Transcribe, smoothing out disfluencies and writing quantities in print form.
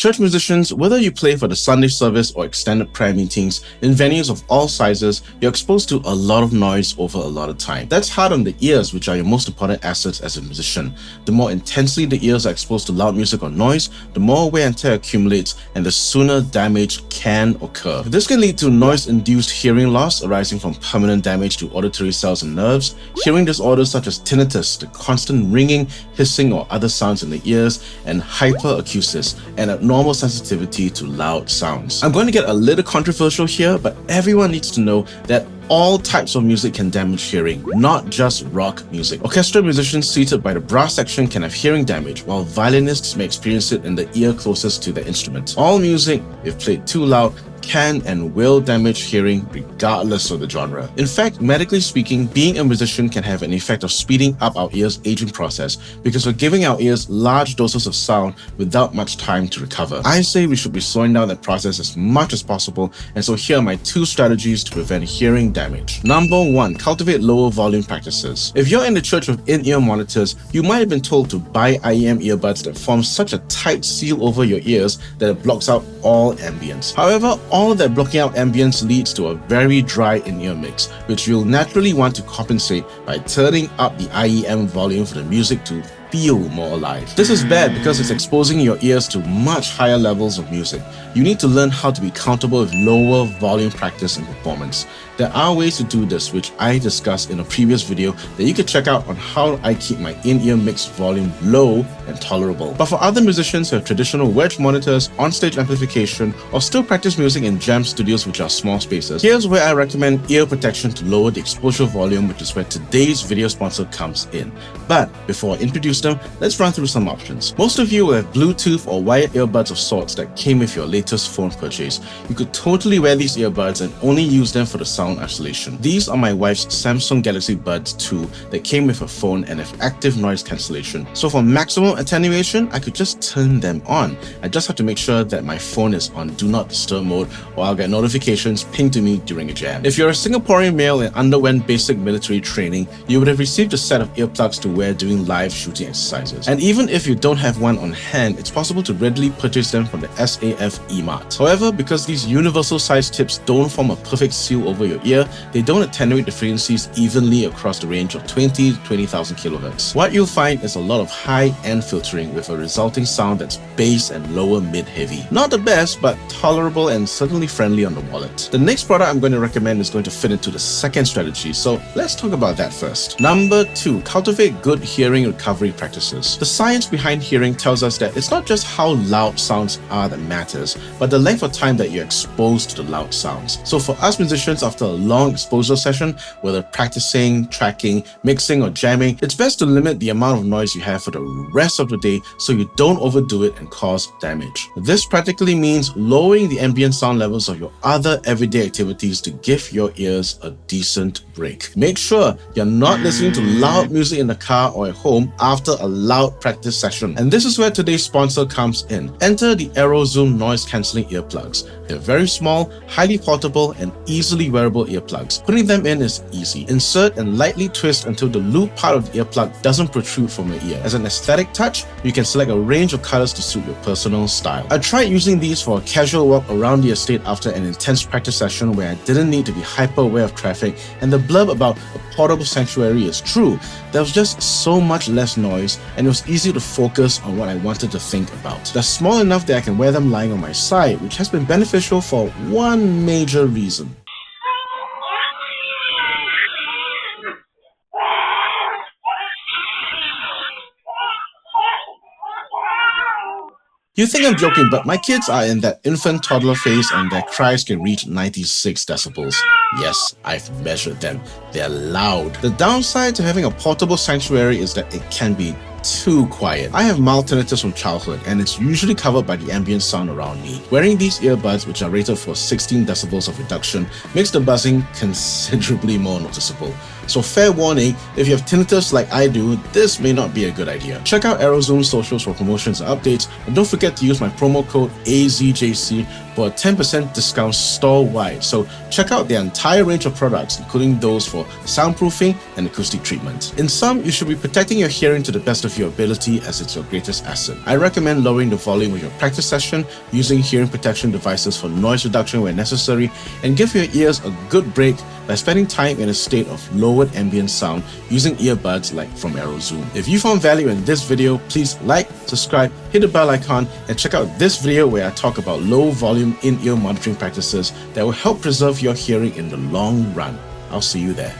Church musicians, whether you play for the Sunday service or extended prayer meetings, in venues of all sizes, you're exposed to a lot of noise over a lot of time. That's hard on the ears, which are your most important assets as a musician. The more intensely the ears are exposed to loud music or noise, the more wear and tear accumulates and the sooner damage can occur. This can lead to noise-induced hearing loss arising from permanent damage to auditory cells and nerves, hearing disorders such as tinnitus, the constant ringing, hissing or other sounds in the ears, and hyperacusis, and abnormal sensitivity to loud sounds. I'm going to get a little controversial here, but everyone needs to know that all types of music can damage hearing, not just rock music. Orchestra musicians seated by the brass section can have hearing damage, while violinists may experience it in the ear closest to the instrument. All music, if played too loud, can and will damage hearing regardless of the genre. In fact, medically speaking, being a musician can have an effect of speeding up our ears' aging process because we're giving our ears large doses of sound without much time to recover. I say we should be slowing down that process as much as possible, and so here are my 2 strategies to prevent hearing damage. Number 1, cultivate lower volume practices. If you're in the church of in-ear monitors, you might have been told to buy IEM earbuds that form such a tight seal over your ears that it blocks out all ambience. However, all of that blocking out ambience leads to a very dry in-ear mix, which you'll naturally want to compensate by turning up the IEM volume for the music to feel more alive. This is bad because it's exposing your ears to much higher levels of music. You need to learn how to be comfortable with lower volume practice and performance. There are ways to do this, which I discussed in a previous video that you can check out on how I keep my in-ear mix volume low and tolerable. But for other musicians who have traditional wedge monitors, onstage amplification, or still practice music in jam studios which are small spaces, here's where I recommend ear protection to lower the exposure volume, which is where today's video sponsor comes in. But before I introduce them, let's run through some options. Most of you will have Bluetooth or wired earbuds of sorts that came with your latest phone purchase. You could totally wear these earbuds and only use them for the sound isolation. These are my wife's Samsung Galaxy Buds 2 that came with a phone and have active noise cancellation. So for maximum attenuation, I could just turn them on. I just have to make sure that my phone is on Do Not Disturb mode, or I'll get notifications pinged to me during a jam. If you're a Singaporean male and underwent basic military training, you would have received a set of earplugs to wear during live shooting exercises. And even if you don't have one on hand, it's possible to readily purchase them from the SAF eMart. However, because these universal size tips don't form a perfect seal over your ear, they don't attenuate the frequencies evenly across the range of 20 to 20,000 kHz. What you'll find is a lot of high-end filtering with a resulting sound that's bass and lower mid-heavy. Not the best, but tolerable and certainly friendly on the wallet. The next product I'm going to recommend is going to fit into the second strategy, so let's talk about that first. Number 2, cultivate good hearing recovery practices. The science behind hearing tells us that it's not just how loud sounds are that matters, but the length of time that you're exposed to the loud sounds. So for us musicians, after a long exposure session, whether practicing, tracking, mixing, or jamming, it's best to limit the amount of noise you have for the rest of the day so you don't overdo it and cause damage. This practically means lowering the ambient sound levels of your other everyday activities to give your ears a decent break. Make sure you're not listening to loud music in the car or at home after a loud practice session. And this is where today's sponsor comes in. Enter the ArrowZoom noise cancelling earplugs. They're very small, highly portable, and easily wearable earplugs. Putting them in is easy. Insert and lightly twist until the loop part of the earplug doesn't protrude from your ear. As an aesthetic touch, you can select a range of colors to suit your personal style. I tried using these for a casual walk around the estate after an intense practice session where I didn't need to be hyper aware of traffic, and the blurb about a portable sanctuary is true. There was just so much less noise, and it was easy to focus on what I wanted to think about. They're small enough that I can wear them lying on my side, which has been beneficial for one major reason. You think I'm joking, but my kids are in that infant toddler phase and their cries can reach 96 decibels. Yes, I've measured them. They're loud. The downside to having a portable sanctuary is that it can be too quiet. I have mild tinnitus from childhood, and it's usually covered by the ambient sound around me. Wearing these earbuds, which are rated for 16 decibels of reduction, makes the buzzing considerably more noticeable. So fair warning, if you have tinnitus like I do, this may not be a good idea. Check out ArrowZoom socials for promotions and updates, and don't forget to use my promo code AZJC for a 10% discount store-wide. So check out their entire range of products, including those for soundproofing and acoustic treatment. In sum, you should be protecting your hearing to the best of your ability, as it's your greatest asset. I recommend lowering the volume of your practice session, using hearing protection devices for noise reduction where necessary, and give your ears a good break by spending time in a state of lowered ambient sound using earbuds like from ArrowZoom. If you found value in this video, please like, subscribe, hit the bell icon, and check out this video where I talk about low volume in-ear monitoring practices that will help preserve your hearing in the long run. I'll see you there.